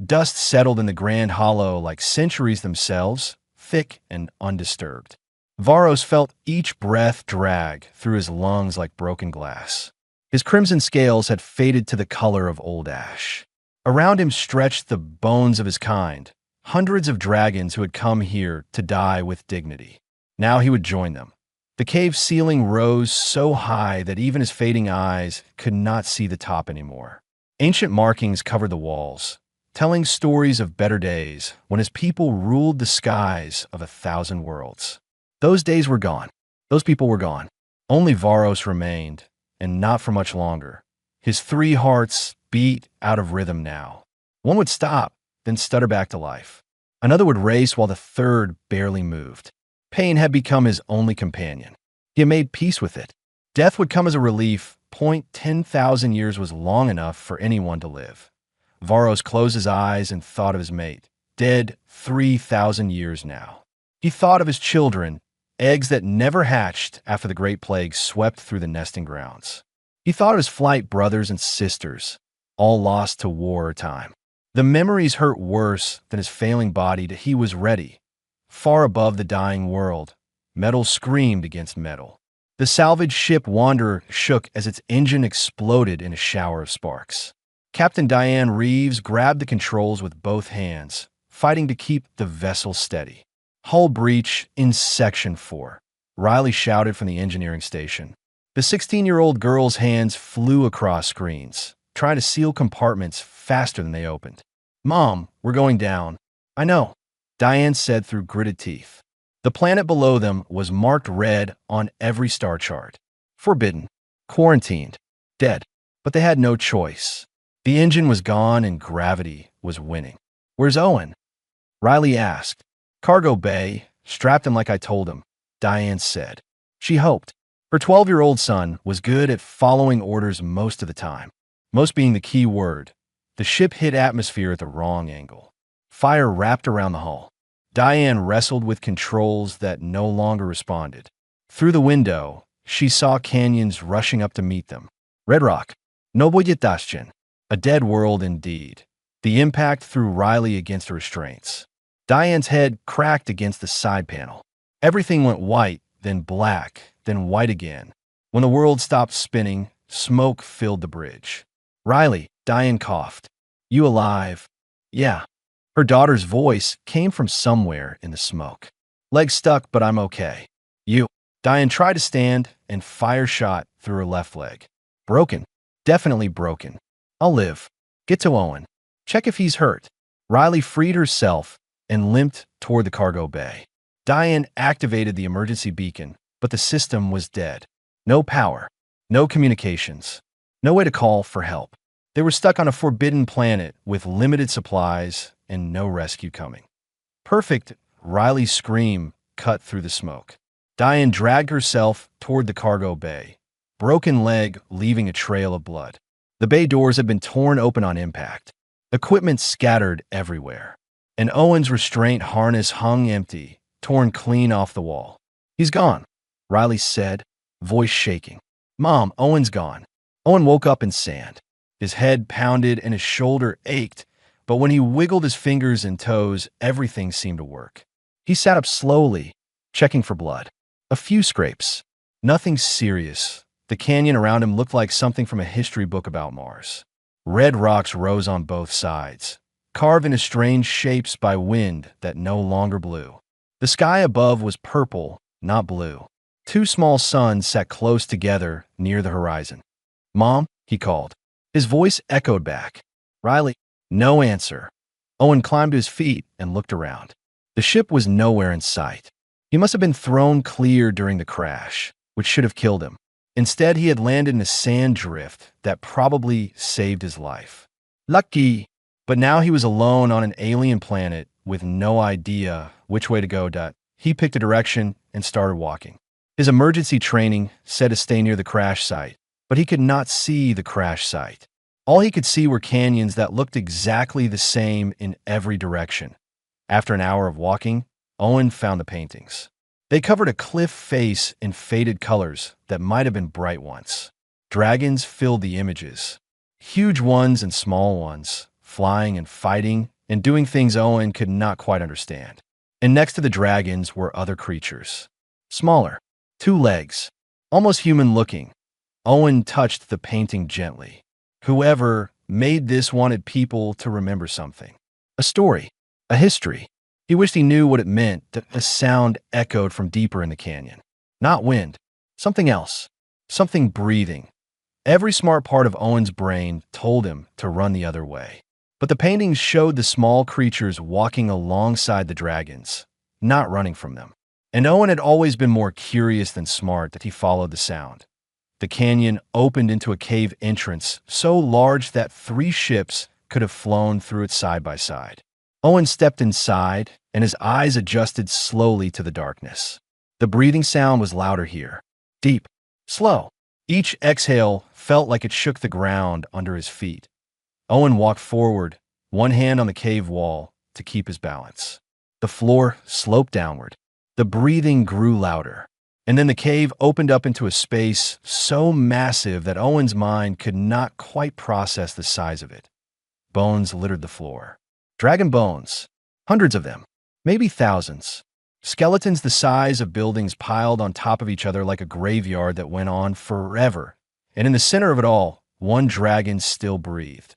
Dust settled in the grand hollow like centuries themselves, thick and undisturbed. Varos felt each breath drag through his lungs like broken glass. His crimson scales had faded to the color of old ash. Around him stretched the bones of his kind, hundreds of dragons who had come here to die with dignity. Now he would join them. The cave ceiling rose so high that even his fading eyes could not see the top anymore. Ancient markings covered the walls, telling stories of better days when his people ruled the skies of 1,000 worlds. Those days were gone. Those people were gone. Only Varos remained, and not for much longer. His 3 hearts beat out of rhythm now. One would stop, then stutter back to life. Another would race while the third barely moved. Pain had become his only companion. He had made peace with it. Death would come as a relief. 10,000 years was long enough for anyone to live. Varos closed his eyes and thought of his mate, dead 3,000 years now. He thought of his children, eggs that never hatched after the Great Plague swept through the nesting grounds. He thought of his flight brothers and sisters, all lost to war or time. The memories hurt worse than his failing body. That he was ready. Far above the dying world, metal screamed against metal. The salvage ship Wanderer shook as its engine exploded in a shower of sparks. Captain Diane Reeves grabbed the controls with both hands, fighting to keep the vessel steady. Hull breach in Section 4. Riley shouted from the engineering station. The 16-year-old girl's hands flew across screens, trying to seal compartments faster than they opened. "Mom, we're going down." "I know," Diane said through gritted teeth. The planet below them was marked red on every star chart. Forbidden, quarantined, dead. But they had no choice. The engine was gone and gravity was winning. "Where's Owen?" Riley asked. "Cargo bay, strapped him like I told him," Diane said. She hoped. Her 12-year-old son was good at following orders most of the time. Most being the key word. The ship hit atmosphere at the wrong angle. Fire wrapped around the hull. Diane wrestled with controls that no longer responded. Through the window, she saw canyons rushing up to meet them. Red Rock. Noboyetashchen. A dead world indeed. The impact threw Riley against the restraints. Diane's head cracked against the side panel. Everything went white, then black, then white again. When the world stopped spinning, smoke filled the bridge. "Riley," Diane coughed. "You alive?" "Yeah." Her daughter's voice came from somewhere in the smoke. "Leg stuck, but I'm okay." "You." Diane tried to stand, and fire shot through her left leg. "Broken. Definitely broken. I'll live. Get to Owen. Check if he's hurt." Riley freed herself and limped toward the cargo bay. Diane activated the emergency beacon, but the system was dead. No power, no communications, no way to call for help. They were stuck on a forbidden planet with limited supplies and no rescue coming. "Perfect," Riley's scream cut through the smoke. Diane dragged herself toward the cargo bay, broken leg leaving a trail of blood. The bay doors had been torn open on impact. Equipment scattered everywhere. And Owen's restraint harness hung empty, torn clean off the wall. "He's gone," Riley said, voice shaking. "Mom, Owen's gone." Owen woke up in sand. His head pounded and his shoulder ached, but when he wiggled his fingers and toes, everything seemed to work. He sat up slowly, checking for blood. A few scrapes. Nothing serious. The canyon around him looked like something from a history book about Mars. Red rocks rose on both sides, carved into strange shapes by wind that no longer blew. The sky above was purple, not blue. 2 small suns sat close together near the horizon. "Mom," he called. His voice echoed back. "Riley." No answer. Owen climbed to his feet and looked around. The ship was nowhere in sight. He must have been thrown clear during the crash, which should have killed him. Instead, he had landed in a sand drift that probably saved his life. Lucky! But now he was alone on an alien planet with no idea which way to go. He picked a direction and started walking. His emergency training said to stay near the crash site, but he could not see the crash site. All he could see were canyons that looked exactly the same in every direction. After an hour of walking, Owen found the paintings. They covered a cliff face in faded colors that might have been bright once. Dragons filled the images. Huge ones and small ones, flying and fighting and doing things Owen could not quite understand. And next to the dragons were other creatures. Smaller, 2 legs, almost human-looking. Owen touched the painting gently. Whoever made this wanted people to remember something. A story, a history. He wished he knew what it meant that a sound echoed from deeper in the canyon. Not wind, something else, something breathing. Every smart part of Owen's brain told him to run the other way. But the paintings showed the small creatures walking alongside the dragons, not running from them. And Owen had always been more curious than smart that he followed the sound. The canyon opened into a cave entrance so large that 3 ships could have flown through it side by side. Owen stepped inside, and his eyes adjusted slowly to the darkness. The breathing sound was louder here, deep, slow. Each exhale felt like it shook the ground under his feet. Owen walked forward, one hand on the cave wall to keep his balance. The floor sloped downward. The breathing grew louder. And then the cave opened up into a space so massive that Owen's mind could not quite process the size of it. Bones littered the floor. Dragon bones. Hundreds of them. Maybe thousands. Skeletons the size of buildings piled on top of each other like a graveyard that went on forever. And in the center of it all, one dragon still breathed.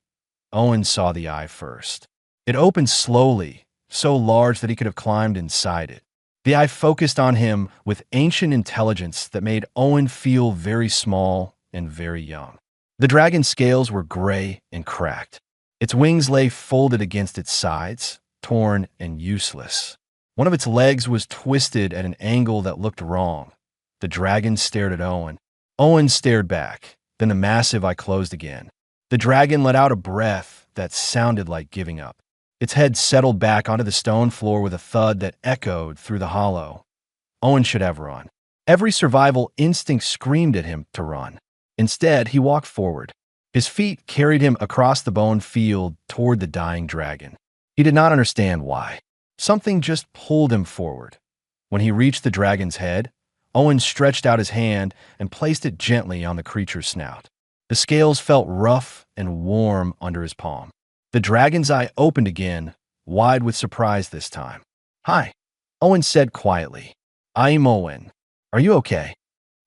Owen saw the eye first. It opened slowly, so large that he could have climbed inside it. The eye focused on him with ancient intelligence that made Owen feel very small and very young. The dragon's scales were gray and cracked. Its wings lay folded against its sides, torn and useless. One of its legs was twisted at an angle that looked wrong. The dragon stared at Owen. Owen stared back. Then the massive eye closed again. The dragon let out a breath that sounded like giving up. Its head settled back onto the stone floor with a thud that echoed through the hollow. Owen should have run. Every survival instinct screamed at him to run. Instead, he walked forward. His feet carried him across the bone field toward the dying dragon. He did not understand why. Something just pulled him forward. When he reached the dragon's head, Owen stretched out his hand and placed it gently on the creature's snout. The scales felt rough and warm under his palm. The dragon's eye opened again, wide with surprise this time. "Hi," Owen said quietly. "I'm Owen. Are you okay?"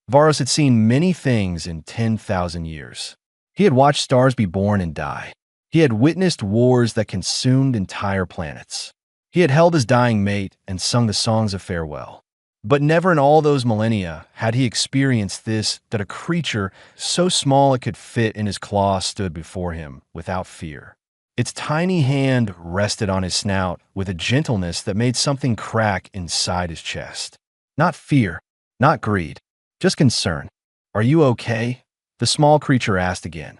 Varos had seen many things in 10,000 years. He had watched stars be born and die. He had witnessed wars that consumed entire planets. He had held his dying mate and sung the songs of farewell. But never in all those millennia had he experienced this, that a creature so small it could fit in his claw stood before him without fear. Its tiny hand rested on his snout with a gentleness that made something crack inside his chest. Not fear, not greed, just concern. "Are you okay?" the small creature asked again.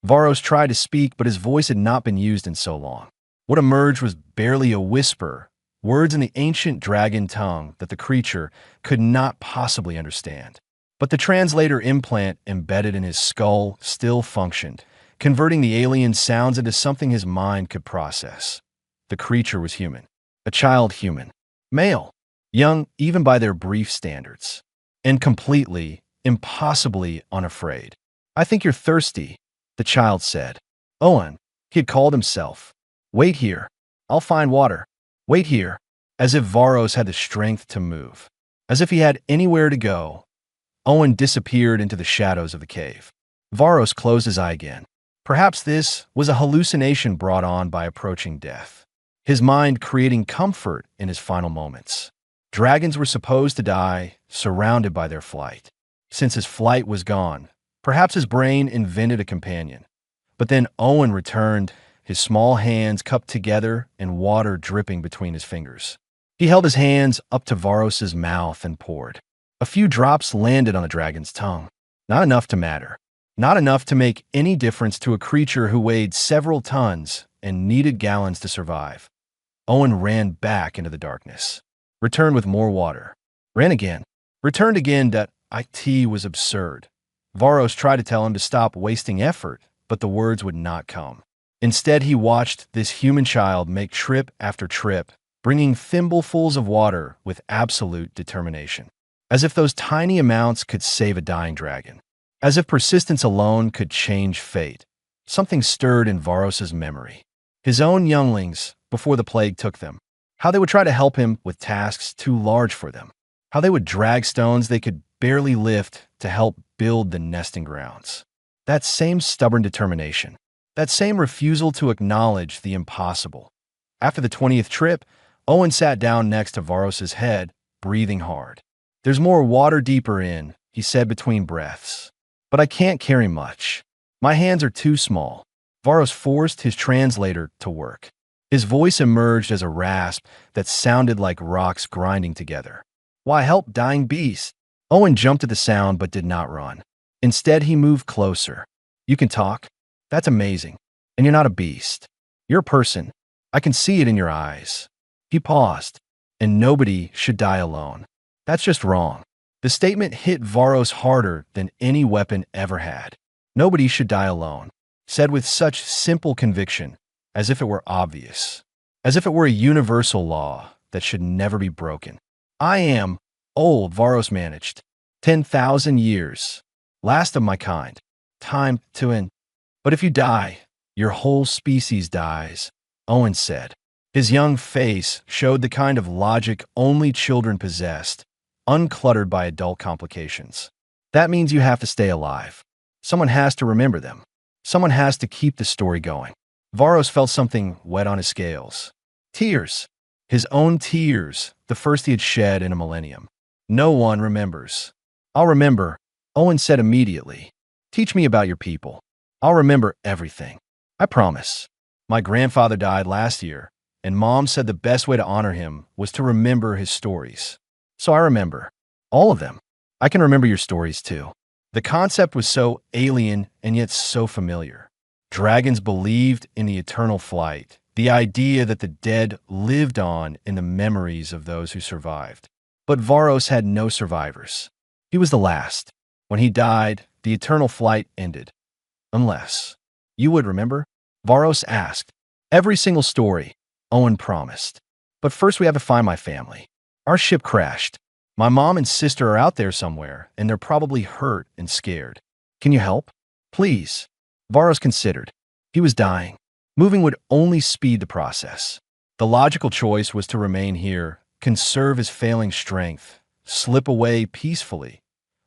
Varos tried to speak, but his voice had not been used in so long. What emerged was barely a whisper, words in the ancient dragon tongue that the creature could not possibly understand. But the translator implant embedded in his skull still functioned, converting the alien sounds into something his mind could process. The creature was human, a child human, male, young even by their brief standards, and completely, impossibly unafraid. "I think you're thirsty," the child said. "Owen," he had called himself. "Wait here. I'll find water. Wait here." As if Varos had the strength to move. As if he had anywhere to go. Owen disappeared into the shadows of the cave. Varos closed his eye again. Perhaps this was a hallucination brought on by approaching death. His mind creating comfort in his final moments. Dragons were supposed to die, surrounded by their flight. Since his flight was gone, perhaps his brain invented a companion. But then Owen returned, his small hands cupped together and water dripping between his fingers. He held his hands up to Varos's mouth and poured. A few drops landed on the dragon's tongue. Not enough to matter. Not enough to make any difference to a creature who weighed several tons and needed gallons to survive. Owen ran back into the darkness. Returned with more water. Ran again. Returned again. That IT was absurd. Varos tried to tell him to stop wasting effort, but the words would not come. Instead, he watched this human child make trip after trip, bringing thimblefuls of water with absolute determination. As if those tiny amounts could save a dying dragon. As if persistence alone could change fate. Something stirred in Varos's memory. His own younglings before the plague took them. How they would try to help him with tasks too large for them. How they would drag stones they could barely lift to help build the nesting grounds. That same stubborn determination. That same refusal to acknowledge the impossible. After the 20th trip, Owen sat down next to Varos's head, breathing hard. "There's more water deeper in," he said between breaths. "But I can't carry much. My hands are too small." Varos forced his translator to work. His voice emerged as a rasp that sounded like rocks grinding together. "Why help dying beasts?" Owen jumped at the sound but did not run. Instead, he moved closer. "You can talk? That's amazing. And you're not a beast. You're a person. I can see it in your eyes." He paused. "And nobody should die alone. That's just wrong." The statement hit Varos harder than any weapon ever had. Nobody should die alone, said with such simple conviction, as if it were obvious, as if it were a universal law that should never be broken. "I am old," Varos managed. 10,000 years. Last of my kind. Time to end. "But if you die, your whole species dies," Owen said. His young face showed the kind of logic only children possessed, uncluttered by adult complications. "That means you have to stay alive. Someone has to remember them. Someone has to keep the story going." Varos felt something wet on his scales. Tears. His own tears, the first he had shed in a millennium. "No one remembers." "I'll remember," Owen said immediately. "Teach me about your people. I'll remember everything. I promise. My grandfather died last year, and Mom said the best way to honor him was to remember his stories. So I remember. All of them. I can remember your stories too." The concept was so alien and yet so familiar. Dragons believed in the eternal flight, the idea that the dead lived on in the memories of those who survived. But Varos had no survivors. He was the last. When he died, the eternal flight ended. "Unless you would remember?" Varos asked. "Every single story," Owen promised. "But first we have to find my family. Our ship crashed. My mom and sister are out there somewhere, and they're probably hurt and scared. Can you help? Please." Varos considered. He was dying. Moving would only speed the process. The logical choice was to remain here, conserve his failing strength, slip away peacefully.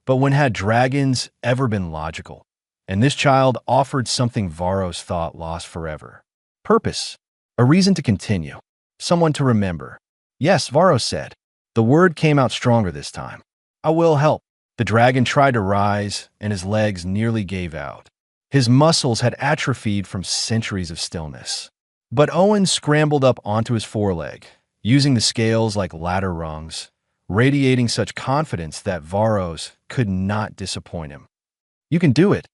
But when had dragons ever been logical? And this child offered something Varos thought lost forever. Purpose. A reason to continue. Someone to remember. "Yes," Varos said. The word came out stronger this time. "I will help." The dragon tried to rise, and his legs nearly gave out. His muscles had atrophied from centuries of stillness. But Owen scrambled up onto his foreleg, using the scales like ladder rungs, radiating such confidence that Varos could not disappoint him. "You can do it,"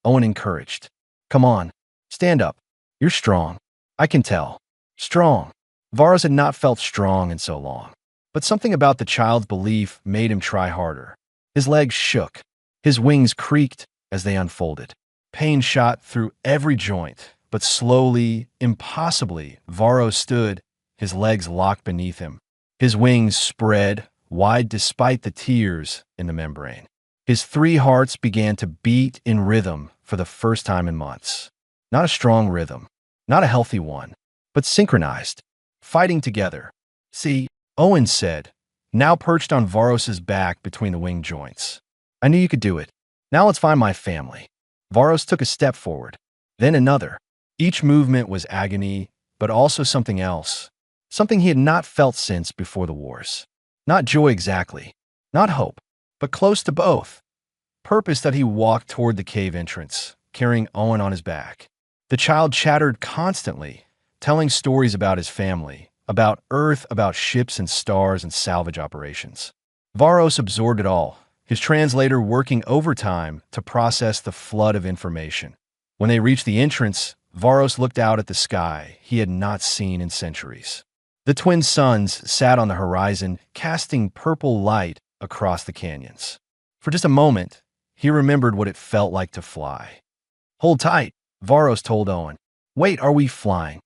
Owen encouraged. "Come on, stand up. You're strong. I can tell. Strong." Varos had not felt strong in so long. But something about the child's belief made him try harder. His legs shook. His wings creaked as they unfolded. Pain shot through every joint, but slowly, impossibly, Varos stood, his legs locked beneath him. His wings spread wide despite the tears in the membrane. His 3 hearts began to beat in rhythm for the first time in months. Not a strong rhythm, not a healthy one, but synchronized, fighting together. "See," Owen said, now perched on Varos's back between the wing joints. "I knew you could do it. Now let's find my family." Varos took a step forward, then another. Each movement was agony, but also something else. Something he had not felt since before the wars. Not joy exactly, not hope, but close to both. Purpose that he walked toward the cave entrance, carrying Owen on his back. The child chattered constantly, telling stories about his family, about Earth, about ships and stars and salvage operations. Varos absorbed it all, his translator working overtime to process the flood of information. When they reached the entrance, Varos looked out at the sky he had not seen in centuries. The twin suns sat on the horizon, casting purple light across the canyons. For just a moment, he remembered what it felt like to fly. "Hold tight," Varos told Owen. "Wait, are we flying?"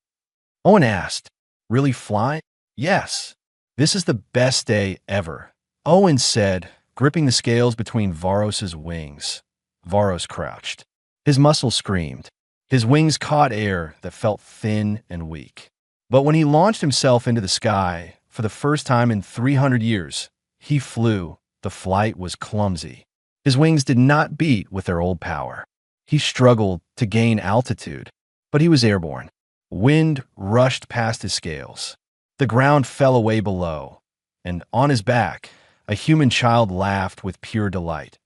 Owen asked. "Really flying?" "Yes. This is the best day ever," Owen said, gripping the scales between Varos's wings. Varos crouched. His muscles screamed. His wings caught air that felt thin and weak. But when he launched himself into the sky, for the first time in 300 years, he flew. The flight was clumsy. His wings did not beat with their old power. He struggled to gain altitude, but he was airborne. Wind rushed past his scales. The ground fell away below, and on his back, a human child laughed with pure delight.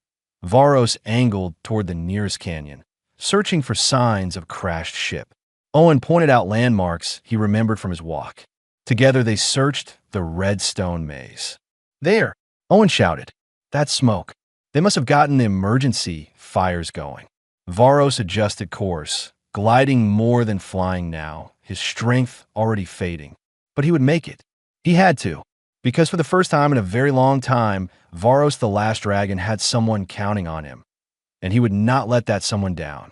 Varos angled toward the nearest canyon, searching for signs of crashed ship. Owen pointed out landmarks he remembered from his walk. Together they searched the redstone maze. "There!" Owen shouted. "That's smoke. They must have gotten the emergency fires going." Varos adjusted course, gliding more than flying now, his strength already fading. But he would make it. He had to, because for the first time in a very long time, Varos the Last Dragon had someone counting on him, and he would not let that someone down.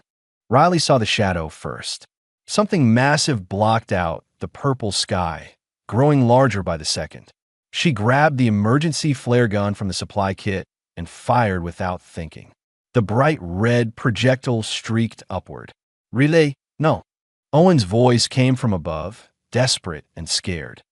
Riley saw the shadow first. Something massive blocked out the purple sky, growing larger by the second. She grabbed the emergency flare gun from the supply kit and fired without thinking. The bright red projectile streaked upward. "Relay, no." Owen's voice came from above, desperate and scared.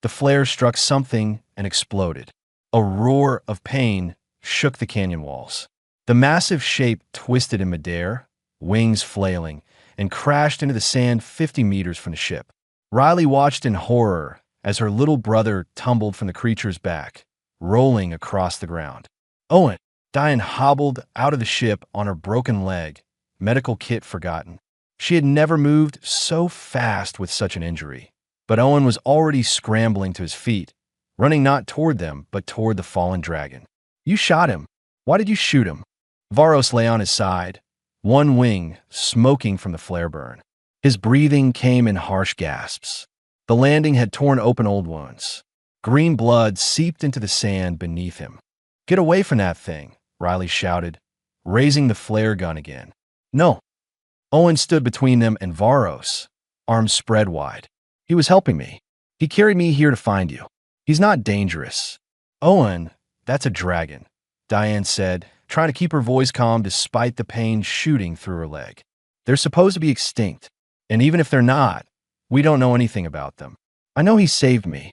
The flare struck something and exploded. A roar of pain shook the canyon walls. The massive shape twisted in midair, wings flailing, and crashed into the sand 50 meters from the ship. Riley watched in horror as her little brother tumbled from the creature's back, rolling across the ground. Owen! Diane hobbled out of the ship on her broken leg, medical kit forgotten. She had never moved so fast with such an injury. But Owen was already scrambling to his feet, running not toward them, but toward the fallen dragon. "You shot him. Why did you shoot him?" Varos lay on his side, one wing smoking from the flare burn. His breathing came in harsh gasps. The landing had torn open old wounds. Green blood seeped into the sand beneath him. "Get away from that thing," Riley shouted, raising the flare gun again. "No." Owen stood between them and Varos, arms spread wide. "He was helping me. He carried me here to find you. He's not dangerous." "Owen, that's a dragon," Diane said, trying to keep her voice calm despite the pain shooting through her leg. "They're supposed to be extinct, and even if they're not, we don't know anything about them." "I know he saved me,"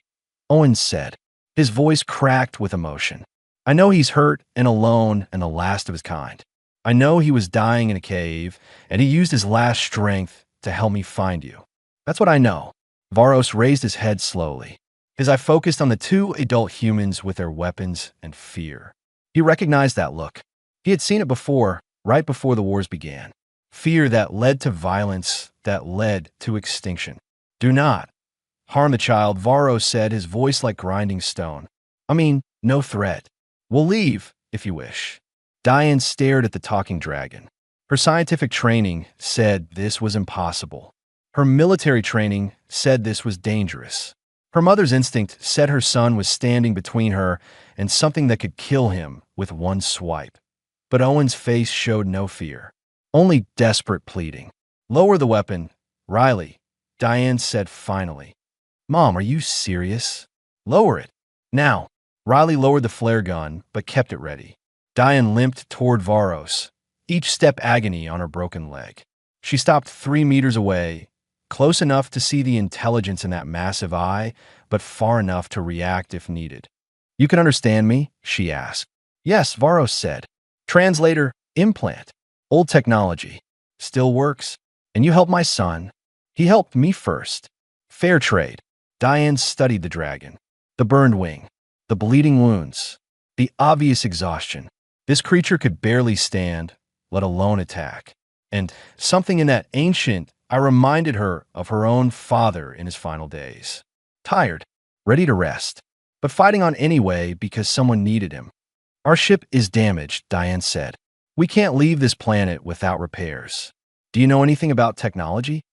Owen said, his voice cracked with emotion. "I know he's hurt and alone and the last of his kind. I know he was dying in a cave, and he used his last strength to help me find you. That's what I know." Varos raised his head slowly. His eye focused on the two adult humans with their weapons and fear. He recognized that look. He had seen it before, right before the wars began. Fear that led to violence, that led to extinction. "Do not harm the child," Varos said, his voice like grinding stone. "I mean, no threat. We'll leave, if you wish." Diane stared at the talking dragon. Her scientific training said this was impossible. Her military training said this was dangerous. Her mother's instinct said her son was standing between her and something that could kill him with one swipe. But Owen's face showed no fear, only desperate pleading. "Lower the weapon, Riley," Diane said finally. "Mom, are you serious? Lower it. Now." Riley lowered the flare gun, but kept it ready. Diane limped toward Varos, each step agony on her broken leg. She stopped 3 meters away, close enough to see the intelligence in that massive eye, but far enough to react if needed. "You can understand me?" she asked. "Yes," Varos said. "Translator, implant. Old technology. Still works. And you helped my son. He helped me first. Fair trade." Diane studied the dragon. The burned wing. The bleeding wounds. The obvious exhaustion. This creature could barely stand, let alone attack. And something in that ancient I reminded her of her own father in his final days. Tired, ready to rest, but fighting on anyway because someone needed him. "Our ship is damaged," Diane said. "We can't leave this planet without repairs. Do you know anything about technology?"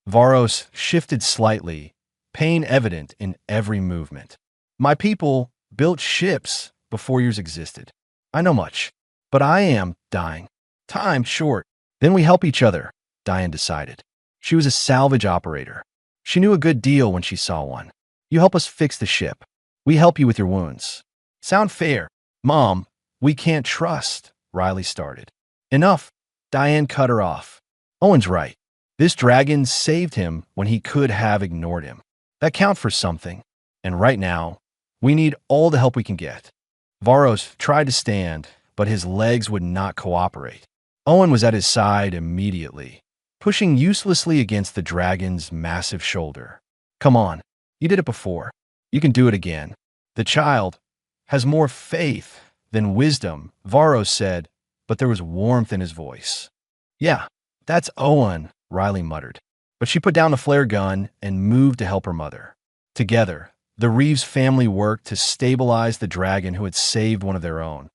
Varos shifted slightly, pain evident in every movement. "My people built ships before yours existed. I know much, but I am dying. Time short. Then we help each other," Diane decided. She was a salvage operator. She knew a good deal when she saw one. "You help us fix the ship. We help you with your wounds." "Sound fair?" "Mom, we can't trust," Riley started. "Enough." Diane cut her off. "Owen's right. This dragon saved him when he could have ignored him. That counts for something. And right now, we need all the help we can get. Varos tried to stand, but his legs would not cooperate. Owen was at his side immediately, pushing uselessly against the dragon's massive shoulder. Come on, you did it before. You can do it again. The child has more faith than wisdom, Varos said, but there was warmth in his voice. Yeah, that's Owen, Riley muttered. But she put down the flare gun and moved to help her mother. Together, the Reeves family worked to stabilize the dragon who had saved one of their own.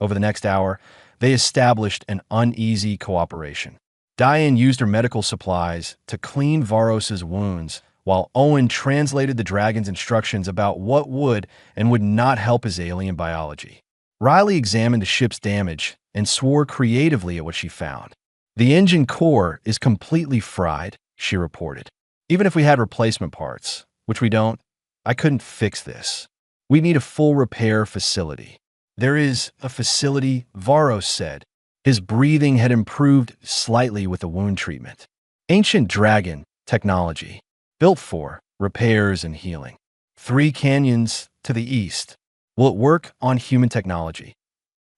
Over the next hour, they established an uneasy cooperation. Diane used her medical supplies to clean Varos's wounds, while Owen translated the dragon's instructions about what would and would not help his alien biology. Riley examined the ship's damage and swore creatively at what she found. The engine core is completely fried, she reported. Even if we had replacement parts, which we don't, I couldn't fix this. We need a full repair facility. There is a facility, Varos said. His breathing had improved slightly with the wound treatment. Ancient dragon technology, built for repairs and healing. 3 canyons to the east. Will it work on human technology?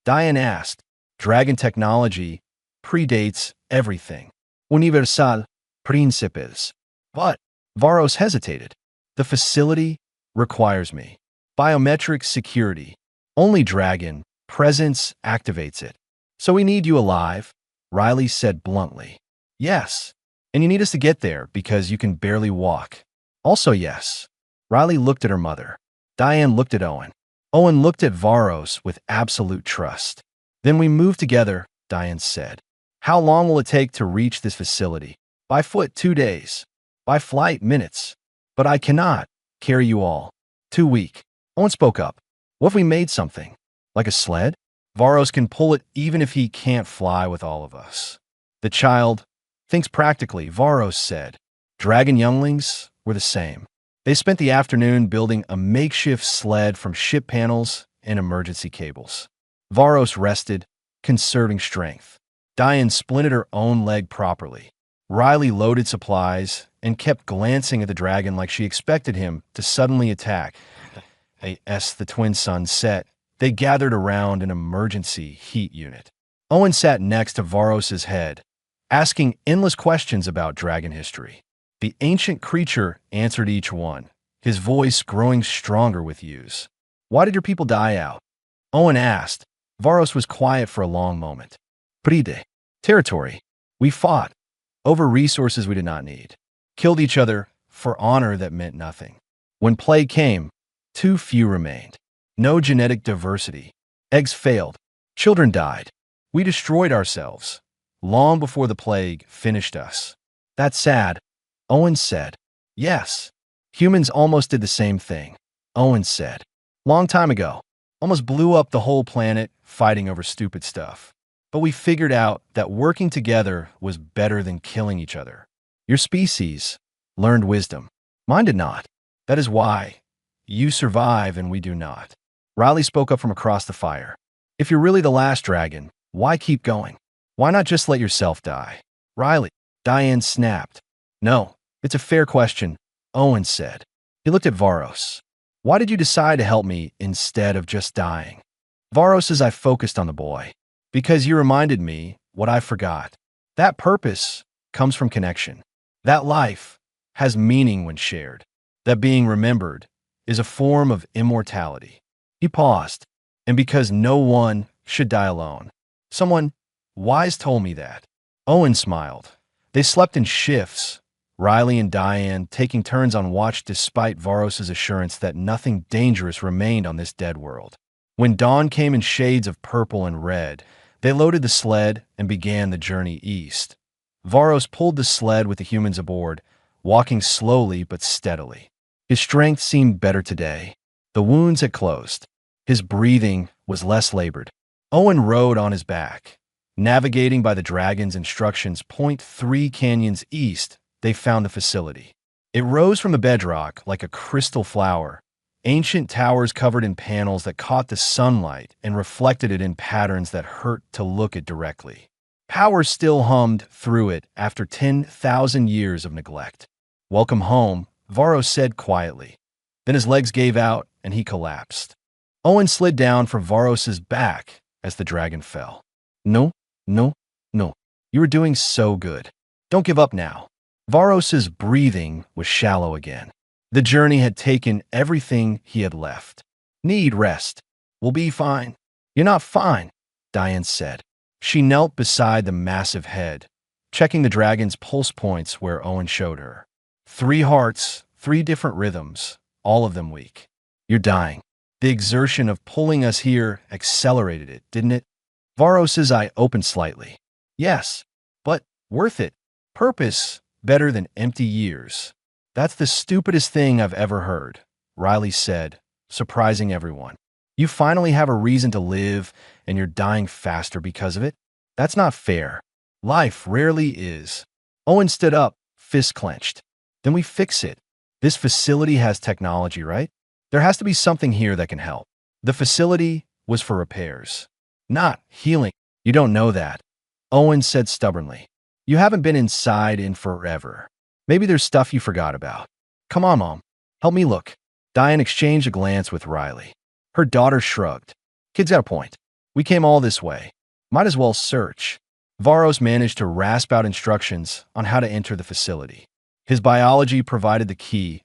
Diane asked. Dragon technology predates everything. Universal principes. But Varos hesitated. The facility requires me. Biometric security. Only dragon presence activates it. So we need you alive, Riley said bluntly. Yes, and you need us to get there because you can barely walk. Also yes. Riley looked at her mother. Diane looked at Owen. Owen looked at Varos with absolute trust. Then we move together, Diane said. How long will it take to reach this facility? By foot, 2 days. By flight, minutes. But I cannot carry you all. Too weak. Owen spoke up. What if we made something? Like a sled? Varos can pull it even if he can't fly with all of us. The child thinks practically, Varos said. Dragon younglings were the same. They spent the afternoon building a makeshift sled from ship panels and emergency cables. Varos rested, conserving strength. Diane splinted her own leg properly. Riley loaded supplies and kept glancing at the dragon like she expected him to suddenly attack. As the twin suns set, they gathered around an emergency heat unit. Owen sat next to Varos's head, asking endless questions about dragon history. The ancient creature answered each one, his voice growing stronger with use. Why did your people die out? Owen asked. Varos was quiet for a long moment. Pride. Territory. We fought. Over resources we did not need. Killed each other for honor that meant nothing. When plague came, too few remained. No genetic diversity. Eggs failed. Children died. We destroyed ourselves, long before the plague finished us. That's sad, Owen said. Yes. Humans almost did the same thing, Owen said. Long time ago. Almost blew up the whole planet fighting over stupid stuff. But we figured out that working together was better than killing each other. Your species learned wisdom. Mine did not. That is why you survive and we do not. Riley spoke up from across the fire. If you're really the last dragon, why keep going? Why not just let yourself die? Riley, Diane snapped. No, it's a fair question, Owen said. He looked at Varos. Why did you decide to help me instead of just dying? Varos's eye focused on the boy. Because you reminded me what I forgot. That purpose comes from connection. That life has meaning when shared. That being remembered is a form of immortality. He paused, and because no one should die alone. Someone wise told me that. Owen smiled. They slept in shifts, Riley and Diane taking turns on watch despite Varos's assurance that nothing dangerous remained on this dead world. When dawn came in shades of purple and red, they loaded the sled and began the journey east. Varos pulled the sled with the humans aboard, walking slowly but steadily. His strength seemed better today. The wounds had closed. His breathing was less labored. Owen rode on his back. Navigating by the dragon's instructions, 3 canyons east, they found the facility. It rose from the bedrock like a crystal flower, ancient towers covered in panels that caught the sunlight and reflected it in patterns that hurt to look at directly. Power still hummed through it after 10,000 years of neglect. "Welcome home," Varro said quietly. Then his legs gave out and he collapsed. Owen slid down from Varros's back as the dragon fell. "No, no, no. You were doing so good. Don't give up now." Varros's breathing was shallow again. The journey had taken everything he had left. "Need rest. We'll be fine." "You're not fine," Diane said. She knelt beside the massive head, checking the dragon's pulse points where Owen showed her. 3 hearts, 3 different rhythms, all of them weak. "You're dying." The exertion of pulling us here accelerated it, didn't it? Varros's eye opened slightly. "Yes, but worth it. Purpose better than empty years." "That's the stupidest thing I've ever heard," Riley said, surprising everyone. "You finally have a reason to live, and you're dying faster because of it? That's not fair. Life rarely is." Owen stood up, fist clenched. "Then we fix it. This facility has technology, right? There has to be something here that can help." The facility was for repairs, not healing. "You don't know that," Owen said stubbornly. "You haven't been inside in forever. Maybe there's stuff you forgot about." "Come on, Mom. Help me look." Diane exchanged a glance with Riley. Her daughter shrugged. "Kid's got a point. We came all this way. Might as well search." Varros managed to rasp out instructions on how to enter the facility. His biology provided the key,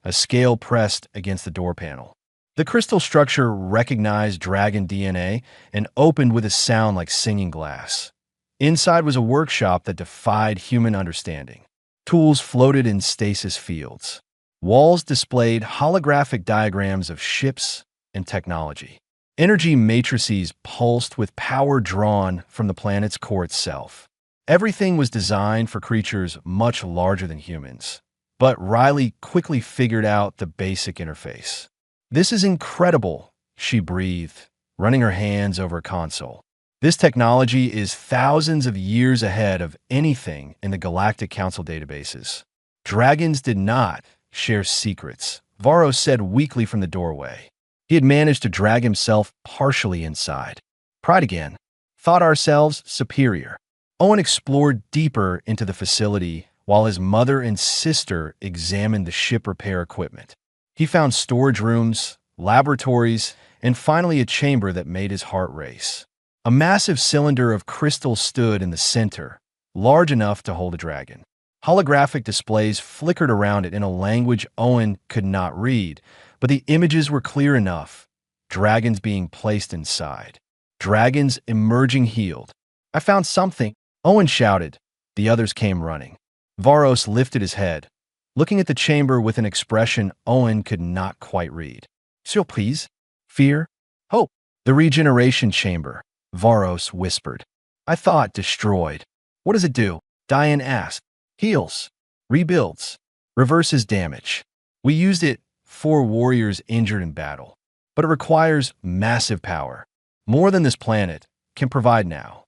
a scale pressed against the door panel. The crystal structure recognized dragon DNA and opened with a sound like singing glass. Inside was a workshop that defied human understanding. Tools floated in stasis fields. Walls displayed holographic diagrams of ships and technology. Energy matrices pulsed with power drawn from the planet's core itself. Everything was designed for creatures much larger than humans. But Riley quickly figured out the basic interface. "This is incredible," she breathed, running her hands over a console. "This technology is thousands of years ahead of anything in the Galactic Council databases." Dragons did not share secrets, Varro said weakly from the doorway. He had managed to drag himself partially inside. "Pride again. Thought ourselves superior." Owen explored deeper into the facility while his mother and sister examined the ship repair equipment. He found storage rooms, laboratories, and finally a chamber that made his heart race. A massive cylinder of crystal stood in the center, large enough to hold a dragon. Holographic displays flickered around it in a language Owen could not read, but the images were clear enough. Dragons being placed inside. Dragons emerging healed. "I found something," Owen shouted. The others came running. Varros lifted his head, looking at the chamber with an expression Owen could not quite read. "Surprise? Fear? Hope?" "The regeneration chamber," Varros whispered. "I thought destroyed." "What does it do?" Diane asked. "Heals. Rebuilds. Reverses damage. We used it for warriors injured in battle. But it requires massive power. More than this planet can provide now."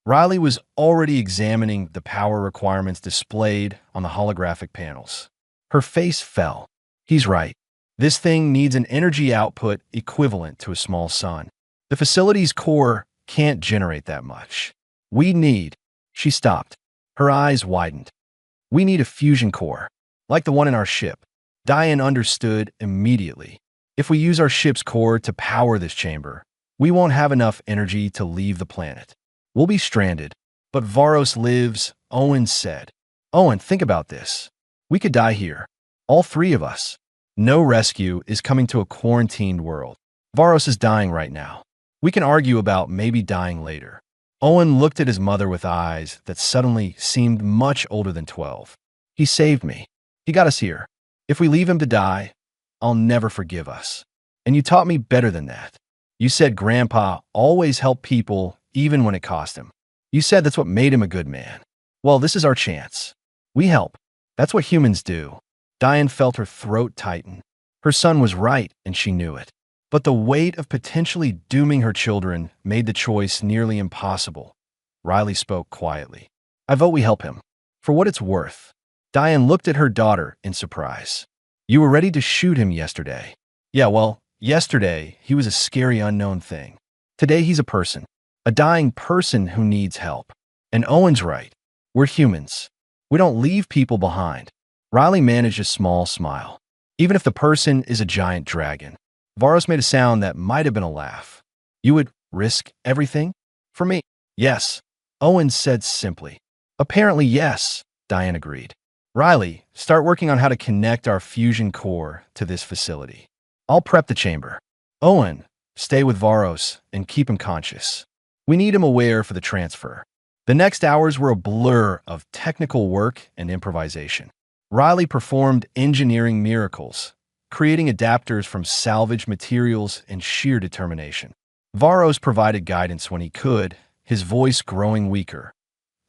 Riley was already examining the power requirements displayed on the holographic panels. Her face fell. "He's right. This thing needs an energy output equivalent to a small sun. The facility's core can't generate that much. We need—" She stopped. Her eyes widened. "We need a fusion core, like the one in our ship." Diane understood immediately. "If we use our ship's core to power this chamber, we won't have enough energy to leave the planet. We'll be stranded." "But Varros lives," Owen said. "Owen, think about this. We could die here. All 3 of us. No rescue is coming to a quarantined world. Varros is dying right now. We can argue about maybe dying later." Owen looked at his mother with eyes that suddenly seemed much older than 12. "He saved me. He got us here. If we leave him to die, I'll never forgive us. And you taught me better than that. You said Grandpa always helped people even when it cost him. You said that's what made him a good man. Well, this is our chance. We help. That's what humans do." Diane felt her throat tighten. Her son was right, and she knew it. But the weight of potentially dooming her children made the choice nearly impossible. Riley spoke quietly. "I vote we help him. For what it's worth." Diane looked at her daughter in surprise. "You were ready to shoot him yesterday." "Yeah, well, yesterday he was a scary unknown thing. Today he's a person. A dying person who needs help." And Owen's right. We're humans. We don't leave people behind. Riley managed a small smile. Even if the person is a giant dragon. Varos made a sound that might have been a laugh. You would risk everything? For me? Yes. Owen said simply. Apparently yes, Diane agreed. Riley, start working on how to connect our fusion core to this facility. I'll prep the chamber. Owen, stay with Varos and keep him conscious. We need him aware for the transfer. The next hours were a blur of technical work and improvisation. Riley performed engineering miracles, creating adapters from salvaged materials and sheer determination. Varos provided guidance when he could, his voice growing weaker.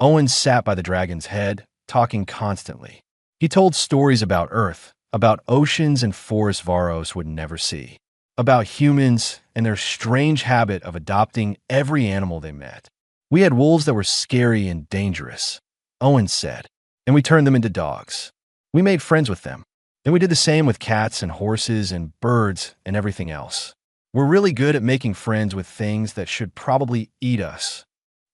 Owen sat by the dragon's head, talking constantly. He told stories about Earth, about oceans and forests Varos would never see, about humans and their strange habit of adopting every animal they met. We had wolves that were scary and dangerous, Owen said, and we turned them into dogs. We made friends with them. Then we did the same with cats and horses and birds and everything else. We're really good at making friends with things that should probably eat us.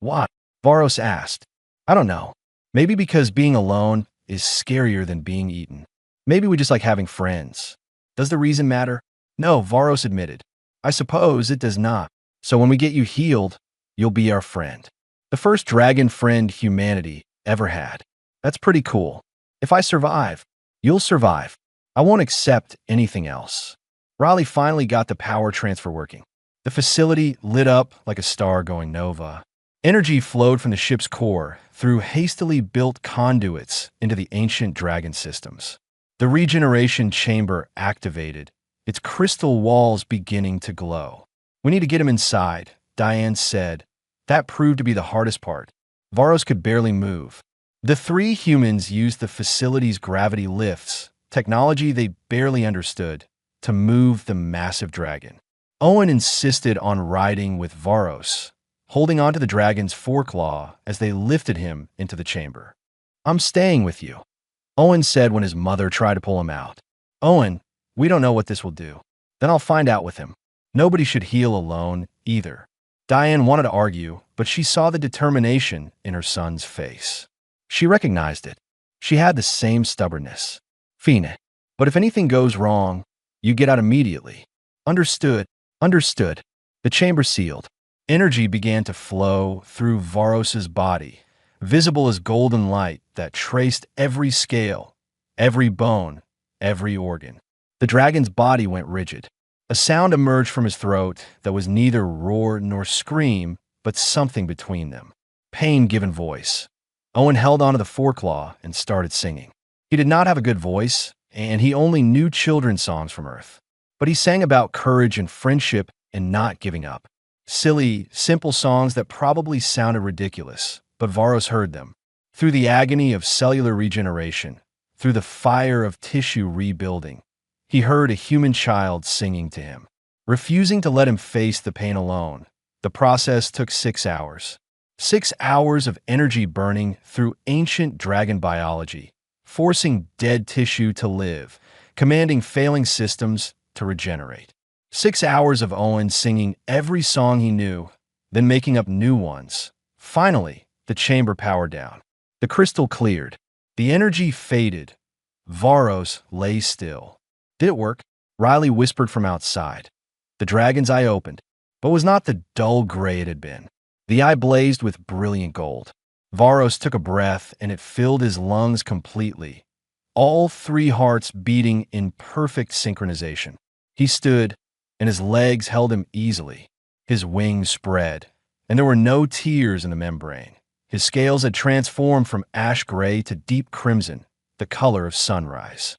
Why? Varos asked. I don't know. Maybe because being alone is scarier than being eaten. Maybe we just like having friends. Does the reason matter? No, Varos admitted. I suppose it does not. So when we get you healed, you'll be our friend. The first dragon friend humanity ever had. That's pretty cool. If I survive, you'll survive. I won't accept anything else. Riley finally got the power transfer working. The facility lit up like a star going nova. Energy flowed from the ship's core through hastily built conduits into the ancient dragon systems. The regeneration chamber activated, its crystal walls beginning to glow. We need to get him inside, Diane said. That proved to be the hardest part. Varos could barely move. The three humans used the facility's gravity lifts, technology they barely understood, to move the massive dragon. Owen insisted on riding with Varos, holding onto the dragon's foreclaw as they lifted him into the chamber. I'm staying with you, Owen said when his mother tried to pull him out. Owen, we don't know what this will do. Then I'll find out with him. Nobody should heal alone, either. Diane wanted to argue, but she saw the determination in her son's face. She recognized it. She had the same stubbornness. Fine. But if anything goes wrong, you get out immediately. Understood. Understood. The chamber sealed. Energy began to flow through Varos's body, visible as golden light that traced every scale, every bone, every organ. The dragon's body went rigid. A sound emerged from his throat that was neither roar nor scream, but something between them. Pain-given voice. Owen held onto the foreclaw and started singing. He did not have a good voice, and he only knew children's songs from Earth. But he sang about courage and friendship and not giving up. Silly, simple songs that probably sounded ridiculous, but Varos heard them. Through the agony of cellular regeneration, through the fire of tissue rebuilding, he heard a human child singing to him, refusing to let him face the pain alone. The process took 6 hours. 6 hours of energy burning through ancient dragon biology, forcing dead tissue to live, commanding failing systems to regenerate. 6 hours of Owen singing every song he knew, then making up new ones. Finally, the chamber powered down. The crystal cleared. The energy faded. Varos lay still. Did it work? Riley whispered from outside. The dragon's eye opened, but was not the dull gray it had been. The eye blazed with brilliant gold. Varos took a breath, and it filled his lungs completely, all 3 hearts beating in perfect synchronization. He stood, and his legs held him easily. His wings spread, and there were no tears in the membrane. His scales had transformed from ash gray to deep crimson, the color of sunrise.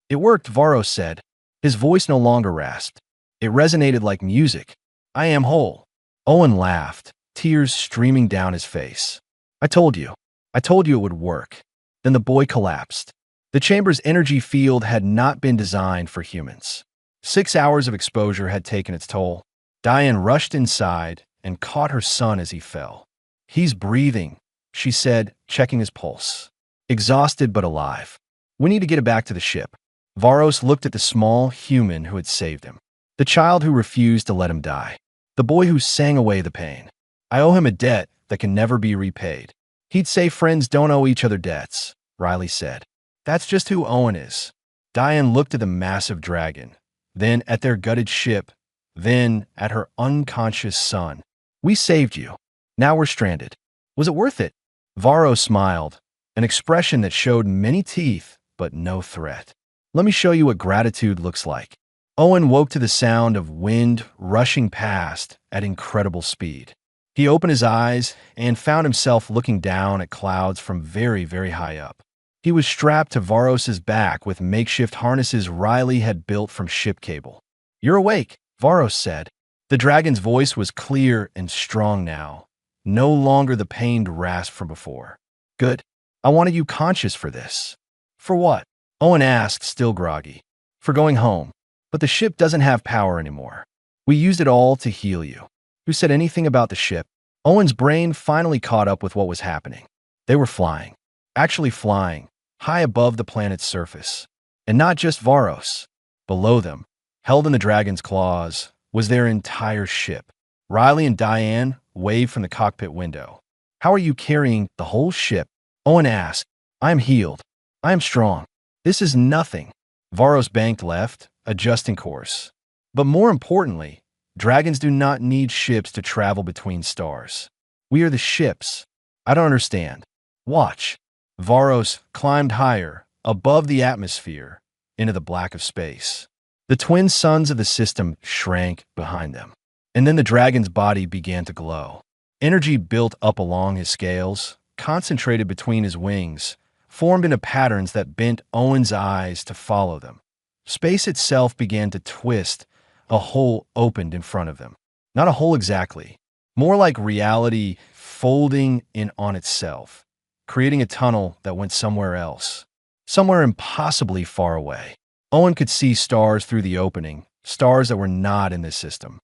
It worked, Varos said. His voice no longer rasped. It resonated like music. I am whole. Owen laughed, tears streaming down his face. I told you it would work. Then the boy collapsed. The chamber's energy field had not been designed for humans. 6 hours of exposure had taken its toll. Diane rushed inside and caught her son as he fell. He's breathing, she said, checking his pulse. Exhausted but alive. We need to get him back to the ship. Varos looked at the small human who had saved him. The child who refused to let him die. The boy who sang away the pain. I owe him a debt that can never be repaid. He'd say friends don't owe each other debts, Riley said. That's just who Owen is. Diane looked at the massive dragon, then at their gutted ship, then at her unconscious son. We saved you. Now we're stranded. Was it worth it? Varro smiled, an expression that showed many teeth but no threat. Let me show you what gratitude looks like. Owen woke to the sound of wind rushing past at incredible speed. He opened his eyes and found himself looking down at clouds from very, very high up. He was strapped to Varos's back with makeshift harnesses Riley had built from ship cable. You're awake, Varos said. The dragon's voice was clear and strong now, no longer the pained rasp from before. Good. I wanted you conscious for this. For what? Owen asked, still groggy. For going home. But the ship doesn't have power anymore. We used it all to heal you. Who said anything about the ship? Owen's brain finally caught up with what was happening. They were flying. Actually flying, high above the planet's surface. And not just Varos. Below them, held in the dragon's claws, was their entire ship. Riley and Diane waved from the cockpit window. How are you carrying the whole ship? Owen asked. I am healed. I am strong. This is nothing. Varos banked left, adjusting course. But more importantly, dragons do not need ships to travel between stars. We are the ships. I don't understand. Watch. Varos climbed higher, above the atmosphere, into the black of space. The twin suns of the system shrank behind them. And then the dragon's body began to glow. Energy built up along his scales, concentrated between his wings, formed into patterns that bent Owen's eyes to follow them. Space itself began to twist. A hole opened in front of them. Not a hole exactly, more like reality folding in on itself, creating a tunnel that went somewhere else, somewhere impossibly far away. Owen could see stars through the opening, stars that were not in this system.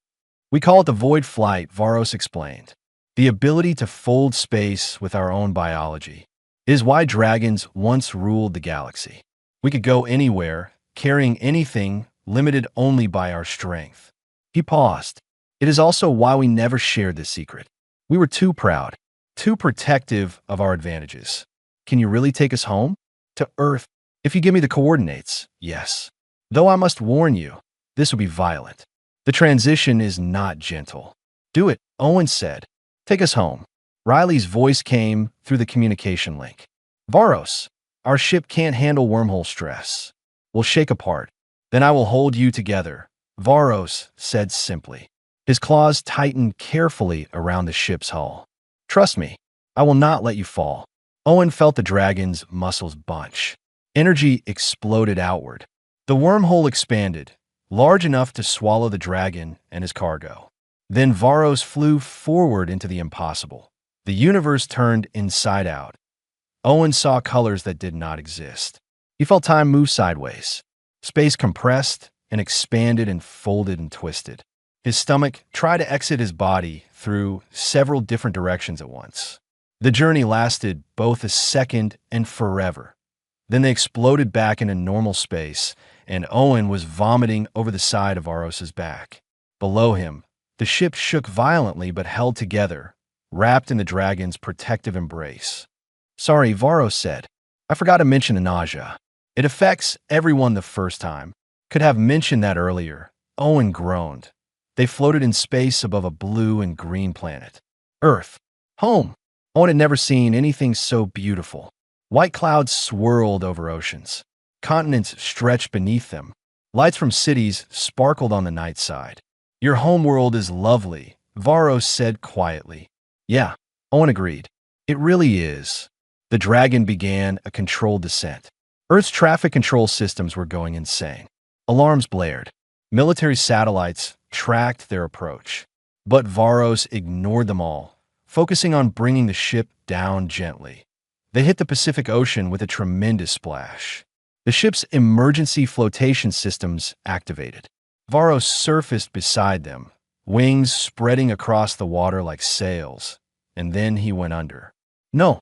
We call it the void flight, Varos explained. The ability to fold space with our own biology is why dragons once ruled the galaxy. We could go anywhere, carrying anything, limited only by our strength. He paused. It is also why we never shared this secret. We were too proud, too protective of our advantages. Can you really take us home? To Earth? If you give me the coordinates, yes. Though I must warn you, this will be violent. The transition is not gentle. Do it, Owen said. Take us home. Riley's voice came through the communication link. Varos, our ship can't handle wormhole stress. We'll shake apart. Then I will hold you together, Varos said simply. His claws tightened carefully around the ship's hull. Trust me, I will not let you fall. Owen felt the dragon's muscles bunch. Energy exploded outward. The wormhole expanded, large enough to swallow the dragon and his cargo. Then Varos flew forward into the impossible. The universe turned inside out. Owen saw colors that did not exist. He felt time move sideways. Space compressed and expanded and folded and twisted. His stomach tried to exit his body through several different directions at once. The journey lasted both a second and forever. Then they exploded back into normal space, and Owen was vomiting over the side of Varos's back. Below him, the ship shook violently but held together, wrapped in the dragon's protective embrace. Sorry, Varos said. I forgot to mention the nausea. It affects everyone the first time. Could have mentioned that earlier. Owen groaned. They floated in space above a blue and green planet. Earth. Home. Owen had never seen anything so beautiful. White clouds swirled over oceans. Continents stretched beneath them. Lights from cities sparkled on the night side. Your homeworld is lovely, Varos said quietly. Yeah, Owen agreed. It really is. The dragon began a controlled descent. Earth's traffic control systems were going insane. Alarms blared. Military satellites tracked their approach. But Varos ignored them all, focusing on bringing the ship down gently. They hit the Pacific Ocean with a tremendous splash. The ship's emergency flotation systems activated. Varos surfaced beside them, wings spreading across the water like sails, and then he went under. No!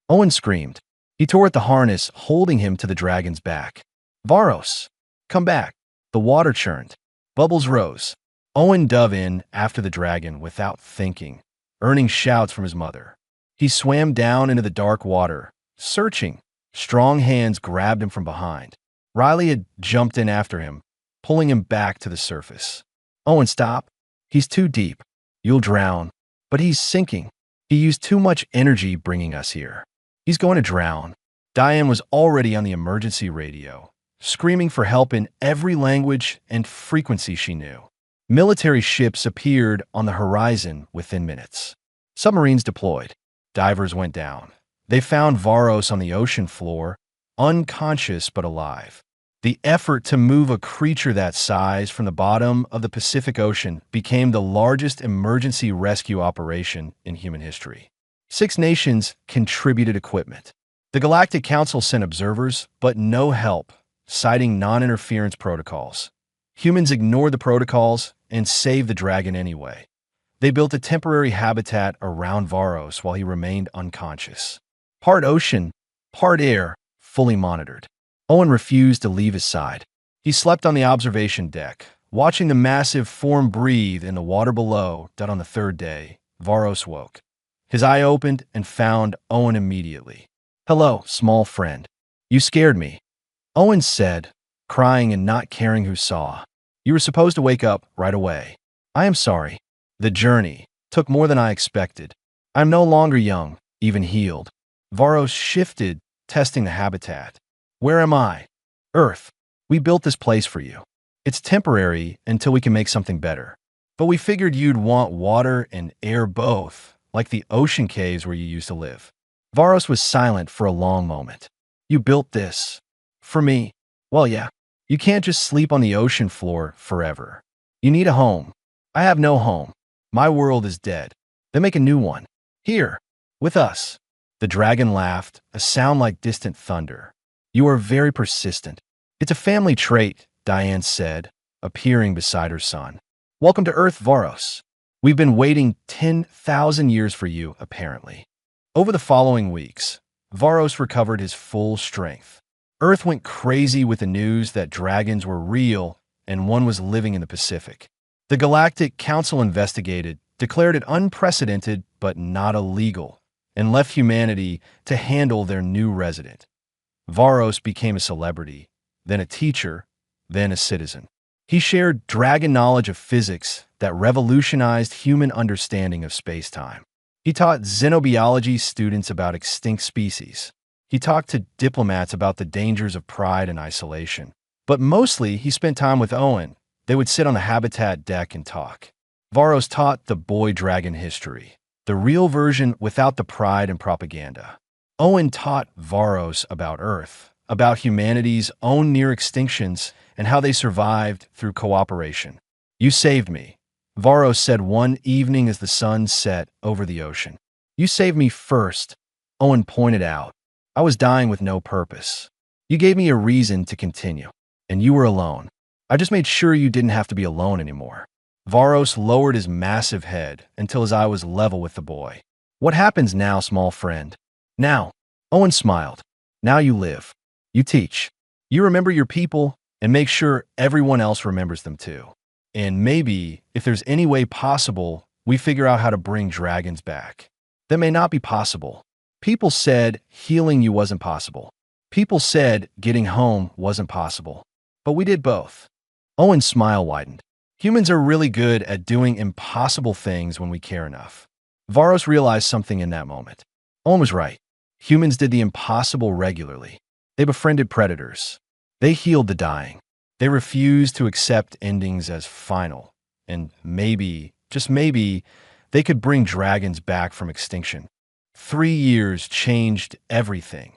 Owen screamed. He tore at the harness, holding him to the dragon's back. Varos! Come back! The water churned. Bubbles rose. Owen dove in after the dragon without thinking, earning shouts from his mother. He swam down into the dark water, searching. Strong hands grabbed him from behind. Riley had jumped in after him, pulling him back to the surface. Owen, stop. He's too deep. You'll drown. But he's sinking. He used too much energy bringing us here. He's going to drown. Diane was already on the emergency radio, screaming for help in every language and frequency she knew. Military ships appeared on the horizon within minutes. Submarines deployed. Divers went down. They found Varos on the ocean floor, unconscious but alive. The effort to move a creature that size from the bottom of the Pacific Ocean became the largest emergency rescue operation in human history. 6 nations contributed equipment. The Galactic Council sent observers, but no help, citing non-interference protocols. Humans ignored the protocols and saved the dragon anyway. They built a temporary habitat around Varos while he remained unconscious. Part ocean, part air, fully monitored. Owen refused to leave his side. He slept on the observation deck, watching the massive form breathe in the water below. On the 3rd day, Varos woke. His eye opened and found Owen immediately. "Hello, small friend. You scared me," Owen said, crying and not caring who saw. "You were supposed to wake up right away. I am sorry. The journey took more than I expected. I'm no longer young, even healed." Varos shifted, testing the habitat. "Where am I?" "Earth. We built this place for you. It's temporary until we can make something better. But we figured you'd want water and air both, like the ocean caves where you used to live." Varos was silent for a long moment. "You built this for me?" "Well, yeah. You can't just sleep on the ocean floor forever. You need a home. I have no home. My world is dead. Then make a new one. Here, with us." The dragon laughed, a sound like distant thunder. "You are very persistent." "It's a family trait," Diane said, appearing beside her son. "Welcome to Earth, Varos. We've been waiting 10,000 years for you, apparently." Over the following weeks, Varos recovered his full strength. Earth went crazy with the news that dragons were real and one was living in the Pacific. The Galactic Council investigated, declared it unprecedented but not illegal, and left humanity to handle their new resident. Varos became a celebrity, then a teacher, then a citizen. He shared dragon knowledge of physics that revolutionized human understanding of space-time. He taught xenobiology students about extinct species. He talked to diplomats about the dangers of pride and isolation. But mostly, he spent time with Owen. They would sit on the habitat deck and talk. Varos taught the boy dragon history, the real version without the pride and propaganda. Owen taught Varos about Earth, about humanity's own near extinctions and how they survived through cooperation. "You saved me," Varos said one evening as the sun set over the ocean. "You saved me first," Owen pointed out. "I was dying with no purpose. You gave me a reason to continue, and you were alone. I just made sure you didn't have to be alone anymore." Varos lowered his massive head until his eye was level with the boy. "What happens now, small friend?" "Now," Owen smiled. "Now you live. You teach. You remember your people and make sure everyone else remembers them too. And maybe, if there's any way possible, we figure out how to bring dragons back. That may not be possible. People said healing you wasn't possible. People said getting home wasn't possible. But we did both." Owen's smile widened. "Humans are really good at doing impossible things when we care enough." Varos realized something in that moment. Owen was right. Humans did the impossible regularly. They befriended predators. They healed the dying. They refused to accept endings as final. And maybe, just maybe, they could bring dragons back from extinction. 3 years changed everything.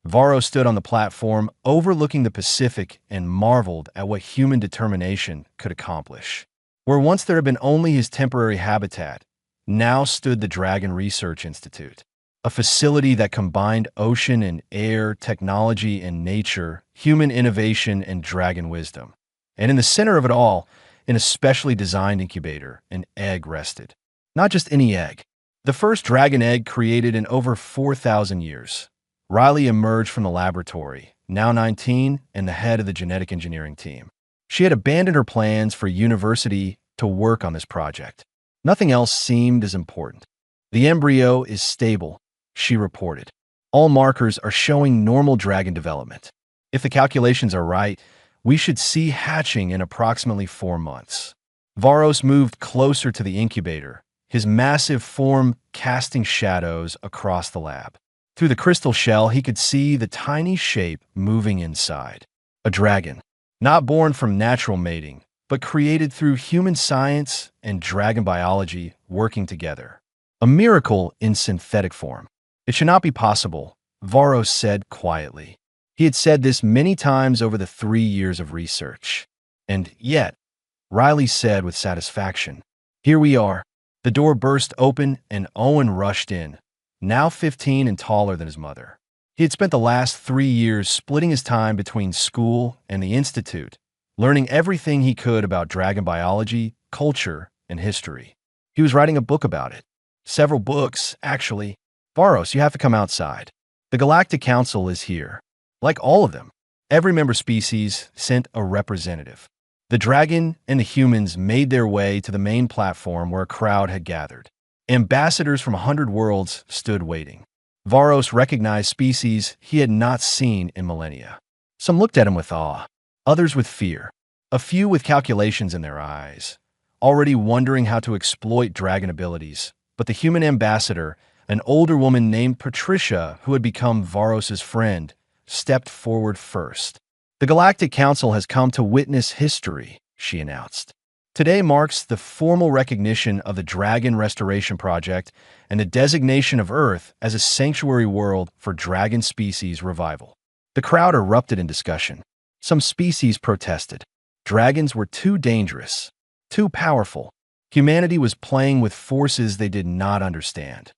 Varos stood on the platform overlooking the Pacific and marveled at what human determination could accomplish. Where once there had been only his temporary habitat, now stood the Dragon Research Institute, a facility that combined ocean and air, technology and nature, human innovation and dragon wisdom. And in the center of it all, in a specially designed incubator, an egg rested. Not just any egg. The first dragon egg created in over 4,000 years. Riley emerged from the laboratory, now 19 and the head of the genetic engineering team. She had abandoned her plans for university to work on this project. Nothing else seemed as important. The embryo is stable, she reported. All markers are showing normal dragon development. If the calculations are right, we should see hatching in approximately 4 months. Varos moved closer to the incubator, his massive form casting shadows across the lab. Through the crystal shell, he could see the tiny shape moving inside. A dragon, not born from natural mating, but created through human science and dragon biology working together. A miracle in synthetic form. It should not be possible, Varos said quietly. He had said this many times over the 3 years of research. And yet, Riley said with satisfaction, "Here we are." The door burst open and Owen rushed in, now 15 and taller than his mother. He had spent the last 3 years splitting his time between school and the institute, learning everything he could about dragon biology, culture, and history. He was writing a book about it. Several books, actually. Varos, you have to come outside. The Galactic Council is here. Like all of them, every member species sent a representative. The dragon and the humans made their way to the main platform where a crowd had gathered. Ambassadors from 100 worlds stood waiting. Varos recognized species he had not seen in millennia. Some looked at him with awe, others with fear, a few with calculations in their eyes, already wondering how to exploit dragon abilities. But the human ambassador, an older woman named Patricia, who had become Varos's friend, stepped forward first. "The Galactic Council has come to witness history," she announced. "Today marks the formal recognition of the Dragon Restoration Project and the designation of Earth as a sanctuary world for dragon species revival." The crowd erupted in discussion. Some species protested. Dragons were too dangerous, too powerful. Humanity was playing with forces they did not understand.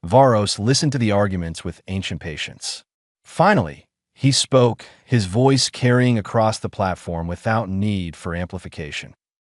Varos listened to the arguments with ancient patience. Finally, he spoke, his voice carrying across the platform without need for amplification.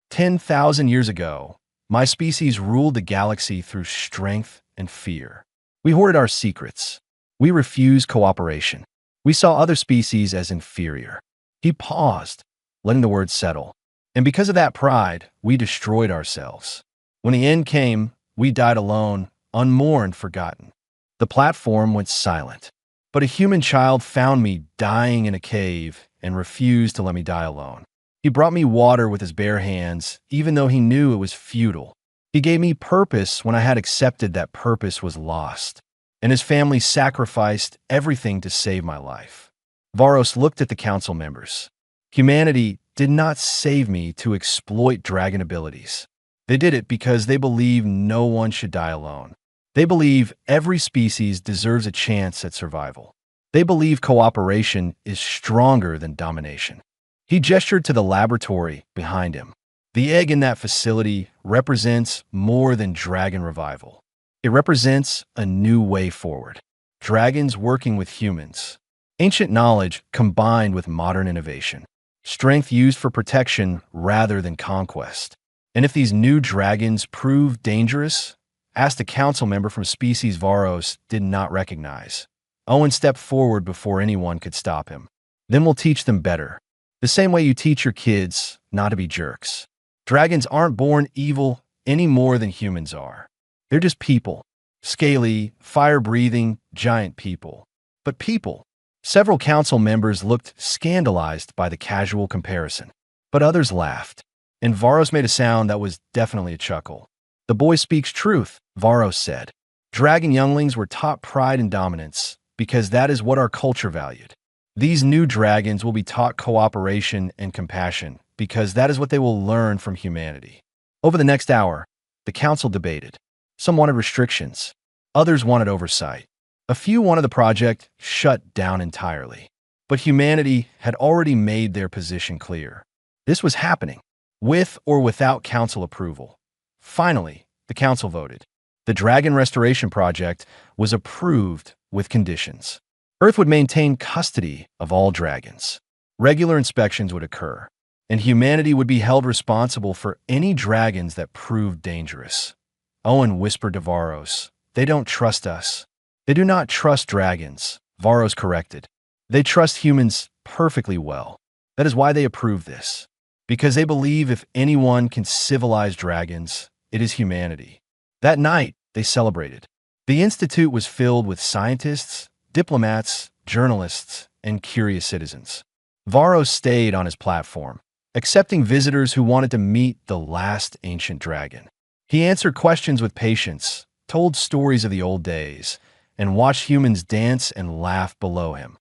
10,000 years ago, my species ruled the galaxy through strength and fear. We hoarded our secrets. We refused cooperation. We saw other species as inferior. He paused, letting the words settle. And because of that pride, we destroyed ourselves. When the end came, we died alone, unmourned, forgotten. The platform went silent. But a human child found me dying in a cave and refused to let me die alone. He brought me water with his bare hands, even though he knew it was futile. He gave me purpose when I had accepted that purpose was lost. And his family sacrificed everything to save my life. Varos looked at the council members. Humanity did not save me to exploit dragon abilities. They did it because they believe no one should die alone. They believe every species deserves a chance at survival. They believe cooperation is stronger than domination. He gestured to the laboratory behind him. The egg in that facility represents more than dragon revival. It represents a new way forward. Dragons working with humans. Ancient knowledge combined with modern innovation. Strength used for protection rather than conquest. And if these new dragons prove dangerous, asked a council member from species Varos did not recognize. Owen stepped forward before anyone could stop him. "Then we'll teach them better. The same way you teach your kids not to be jerks. Dragons aren't born evil any more than humans are. They're just people. Scaly, fire-breathing, giant people. But people." Several council members looked scandalized by the casual comparison. But others laughed. And Varos made a sound that was definitely a chuckle. "The boy speaks truth," Varos said. "Dragon younglings were taught pride and dominance, because that is what our culture valued. These new dragons will be taught cooperation and compassion, because that is what they will learn from humanity." Over the next hour, the council debated. Some wanted restrictions. Others wanted oversight. A few wanted the project shut down entirely. But humanity had already made their position clear. This was happening, with or without council approval. Finally, the council voted. The Dragon Restoration Project was approved with conditions. Earth would maintain custody of all dragons. Regular inspections would occur, and humanity would be held responsible for any dragons that proved dangerous. Owen whispered to Varos, "They don't trust us." "They do not trust dragons," Varos corrected. "They trust humans perfectly well. That is why they approve this. Because they believe if anyone can civilize dragons, it is humanity." That night, they celebrated. The institute was filled with scientists, diplomats, journalists, and curious citizens. Varos stayed on his platform, accepting visitors who wanted to meet the last ancient dragon. He answered questions with patience, told stories of the old days, and watched humans dance and laugh below him.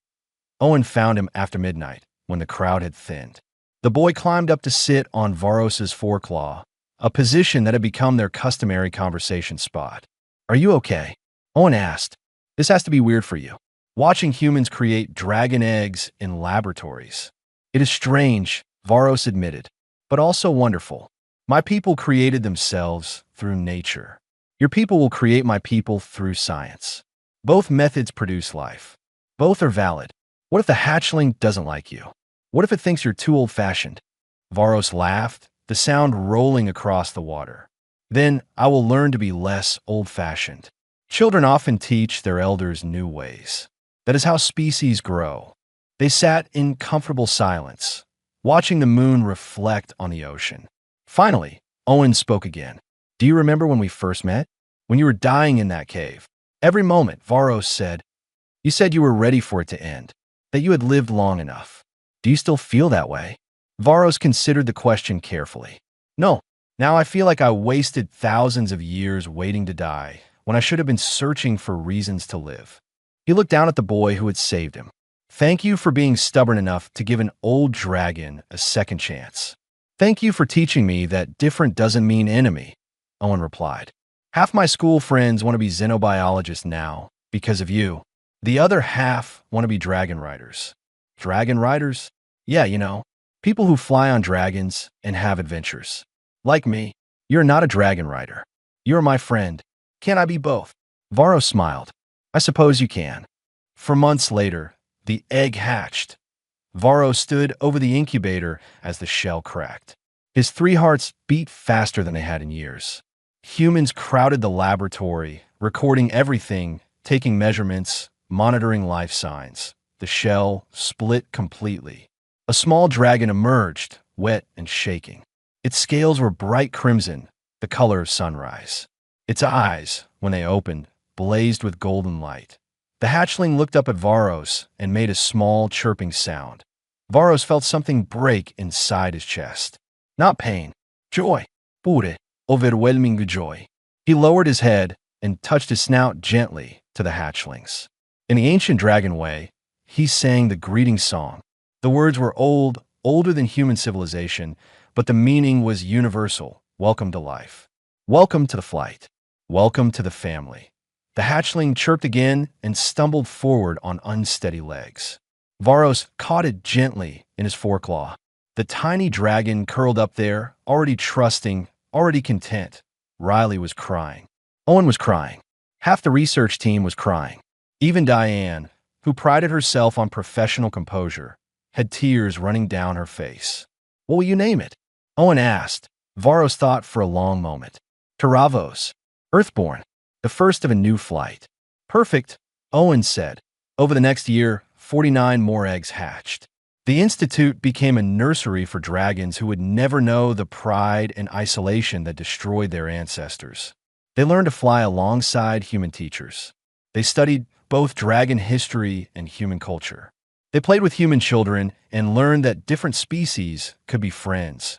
Owen found him after midnight, when the crowd had thinned. The boy climbed up to sit on Varos's foreclaw, a position that had become their customary conversation spot. "Are you okay?" Owen asked. "This has to be weird for you. Watching humans create dragon eggs in laboratories." "It is strange," Varos admitted, "but also wonderful. My people created themselves through nature. Your people will create my people through science. Both methods produce life. Both are valid. What if the hatchling doesn't like you? What if it thinks you're too old-fashioned?" Varos laughed, the sound rolling across the water. "Then I will learn to be less old-fashioned. Children often teach their elders new ways. That is how species grow." They sat in comfortable silence, watching the moon reflect on the ocean. Finally, Owen spoke again. "Do you remember when we first met? When you were dying in that cave?" "Every moment," Varos said. "You said you were ready for it to end, that you had lived long enough. Do you still feel that way?" Varos considered the question carefully. "No. Now I feel like I wasted thousands of years waiting to die, when I should have been searching for reasons to live." He looked down at the boy who had saved him. "Thank you for being stubborn enough to give an old dragon a second chance. Thank you for teaching me that different doesn't mean enemy," Owen replied. "Half my school friends want to be xenobiologists now, because of you. The other half want to be dragon riders." "Dragon riders?" "Yeah, people who fly on dragons and have adventures. Like me. You're not a dragon rider. You're my friend. Can I be both?" Varos smiled. "I suppose you can." For months later, the egg hatched. Varos stood over the incubator as the shell cracked. His 3 hearts beat faster than they had in years. Humans crowded the laboratory, recording everything, taking measurements, monitoring life signs. The shell split completely. A small dragon emerged, wet and shaking. Its scales were bright crimson, the color of sunrise. Its eyes, when they opened, blazed with golden light. The hatchling looked up at Varos and made a small chirping sound. Varos felt something break inside his chest. Not pain, joy. Pure, overwhelming joy. He lowered his head and touched his snout gently to the hatchlings. In the ancient dragon way, he sang the greeting song. The words were old, older than human civilization, but the meaning was universal. Welcome to life. Welcome to the flight. Welcome to the family. The hatchling chirped again and stumbled forward on unsteady legs. Varos caught it gently in his foreclaw. The tiny dragon curled up there, already trusting, already content. Riley was crying. Owen was crying. Half the research team was crying. Even Diane, who prided herself on professional composure, had tears running down her face. "What will you name it?" Owen asked. Varos thought for a long moment. "Taravos, Earthborn, the first of a new flight." "Perfect," Owen said. Over the next year, 49 more eggs hatched. The institute became a nursery for dragons who would never know the pride and isolation that destroyed their ancestors. They learned to fly alongside human teachers. They studied both dragon history and human culture. They played with human children and learned that different species could be friends.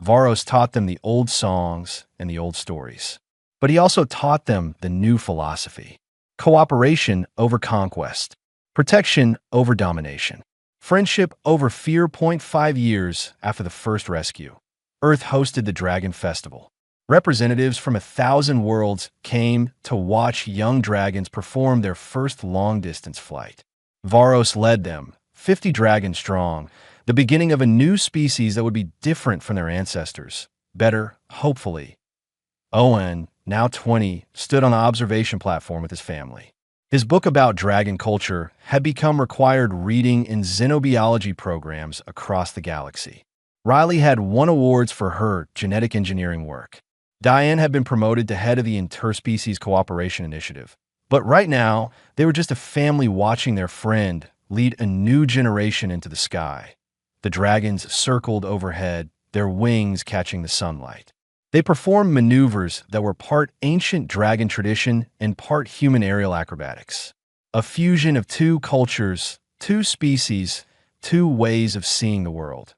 Varos taught them the old songs and the old stories. But he also taught them the new philosophy: cooperation over conquest, protection over domination, friendship over fear. 5 years after the first rescue, Earth hosted the Dragon Festival. Representatives from 1,000 worlds came to watch young dragons perform their first long-distance flight. Varos led them, 50 dragons strong, the beginning of a new species that would be different from their ancestors. Better, hopefully. Owen, now 20, stood on the observation platform with his family. His book about dragon culture had become required reading in xenobiology programs across the galaxy. Riley had won awards for her genetic engineering work. Diane had been promoted to head of the Interspecies Cooperation Initiative. But right now, they were just a family watching their friend lead a new generation into the sky. The dragons circled overhead, their wings catching the sunlight. They performed maneuvers that were part ancient dragon tradition and part human aerial acrobatics. A fusion of two cultures, two species, two ways of seeing the world.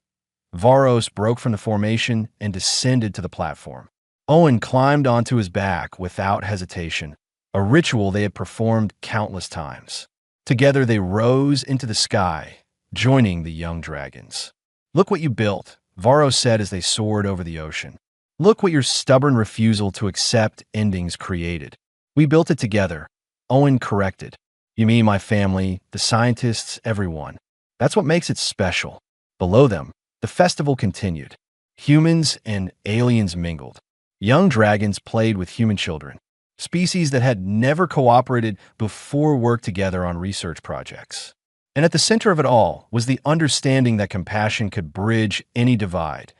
Varos broke from the formation and descended to the platform. Owen climbed onto his back without hesitation, a ritual they had performed countless times. Together they rose into the sky, joining the young dragons. "Look what you built," Varos said as they soared over the ocean. "Look what your stubborn refusal to accept endings created." "We built it together," Owen corrected. "You mean my family, the scientists, everyone. That's what makes it special." Below them, the festival continued. Humans and aliens mingled. Young dragons played with human children. Species that had never cooperated before worked together on research projects. And at the center of it all was the understanding that compassion could bridge any divide.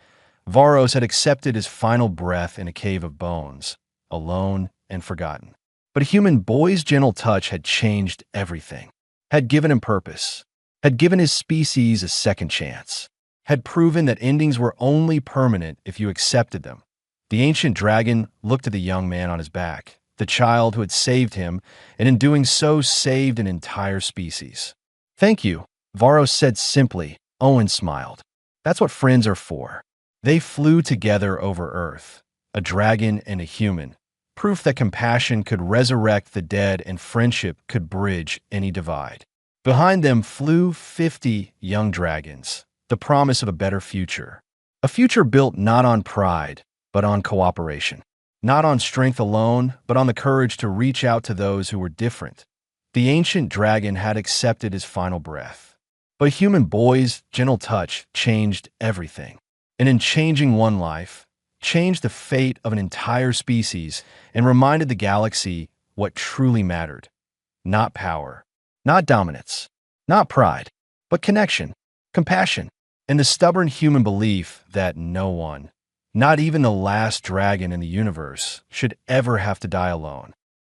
Varos had accepted his final breath in a cave of bones, alone and forgotten. But a human boy's gentle touch had changed everything, had given him purpose, had given his species a second chance, had proven that endings were only permanent if you accepted them. The ancient dragon looked at the young man on his back, the child who had saved him, and in doing so saved an entire species. "Thank you," Varos said simply. Owen smiled. "That's what friends are for." They flew together over Earth, a dragon and a human, proof that compassion could resurrect the dead and friendship could bridge any divide. Behind them flew 50 young dragons, the promise of a better future. A future built not on pride, but on cooperation. Not on strength alone, but on the courage to reach out to those who were different. The ancient dragon had accepted his final breath. But human boy's gentle touch changed everything. And in changing one life, changed the fate of an entire species and reminded the galaxy what truly mattered. Not power, not dominance, not pride, but connection, compassion, and the stubborn human belief that no one, not even the last dragon in the universe, should ever have to die alone.